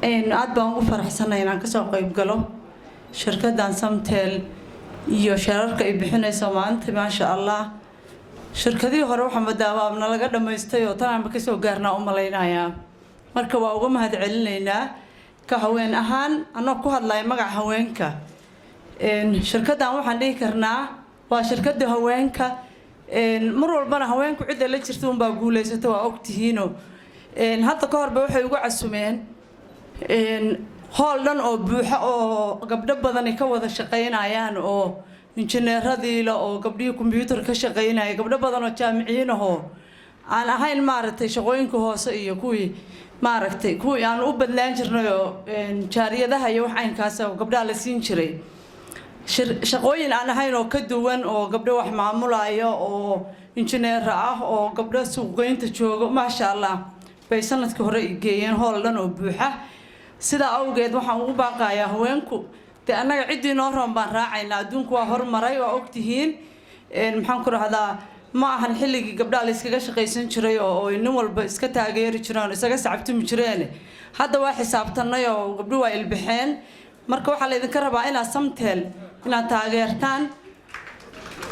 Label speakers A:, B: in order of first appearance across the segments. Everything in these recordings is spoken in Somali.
A: aad baan ugu faraxsanahay inaan ka soo qayb galo shirkaddan Samtel iyo shararka ay bixinayso maanta maasha Allah shirkadii hore waxa madaama laga dhameystay oo tan ka soo gaarnaa u maleynaya marka waa uga mahad celinaynaa ka haween ahaan anoo ku hadlay magac haweenka shirkaddan waxaan dhihi karnaa waa shirkadda haweenka mar walbana haweenku cid la jirto un baa guuleysatay waa ogtihiino hadda ka horba waxay ugu casumeen hool dhan oo buuxa oo gabdho badan ka wada shaqeynayaan oo injineeradii la oo gabdhihii computer ka shaqeynaya gabdho badan oo jaamiciin ah aan ahayn maaragtay shaqooyinka hoose iyo kuwii maaragtay kuwii aan u badlaan jirnay oo jaariyadaha iyo wax aynkaas oo gabdhaha la siin jiray shaqooyin aan ahayn oo ka duwan oo gabdho wax maamulaya oo injineer ah oo gabdho suuqgeynta jooga maasha Allah bay sanadkii hore geeyeen hool dhan oo buuxa sida awgeed waxaan ugu baaqayaa haweenku anaga cidii noo roon baan raacaynaa adduunku waa hormaray oo ogtihiin maxaan ku raahdaa ma ahan xilligii gabdhaha la iskaga shaqaysan jiray oo nin walba iska taageeri jireen isaga sacabtumi jireen hadda waa xisaabtanay oo gabdhuhu waa ilbixeen marka waxa la idinka rabaa inaad Samtel inaad taageertaan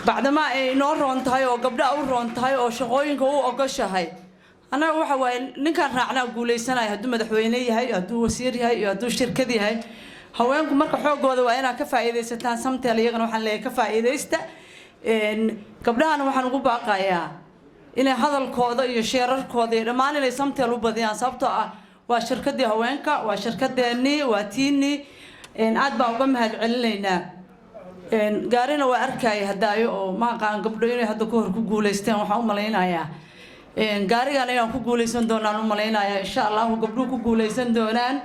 A: bacdama ay noo roon tahay oo gabdhaha u roon tahay oo shaqooyinka u ogashahay anaga waxa way ninkan raacnaa guuleysanay hadduu madaxweyne yahay hadduu wasiir yahay iyo hadduu shirkad yahay haweenku marka xoogooda waa inaa ka faa'iideysataan Samtel iyagana waxaan leeyahay ka faa'iideysta gabdhahana waxaan ugu baaqayaa inay hadalkooda iyo sheerarkooda iyo dhammaan inay Samtel u badiyaan sababtoo ah waa shirkadii haweenka waa shirkadeeni waa tiini aad baan uga mahad celinaynaa gaarina waa arkay hadaayo oo ma aqaan gabdho inay hadda ka hor ku guuleysteen waxaan u maleynayaa gaarigan inaan ku guuleysan doonaan u maleynayaa insha Allah gabdhuhu ku guuleysan doonaan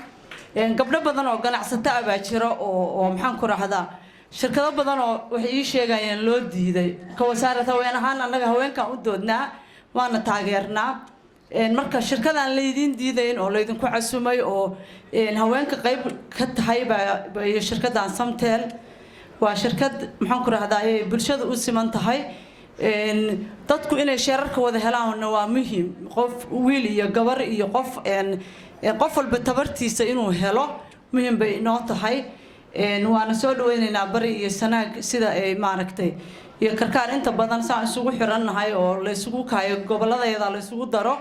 A: gabdho badan oo ganacsato ah baa jira oo maxaan ku raahdaa shirkado badan oo waxay ii sheegayeen loo diiday ka wasaaradda haween ahaan anaga haweenka u doodnaa waana taageernaa marka shirkadan leedin diidayn oo leedin ku casumay oo haweenka qayb ka tahay baa shirkadan Samtel waa shirkad maxaan ku raahdaa ay bulshada u siman tahay dadku inay sheerarka wada helaan waa muhiim qof wiil iyo gabar iyo qof walba tabartiisa inuu helo muhiim bay noo tahay waana soo dhaweynaynaa bari iyo sanaag sida ay maaragtay iyo karkaar inta badan saan isugu xiranahay oo la isugu kaayo goboladayada la isugu daro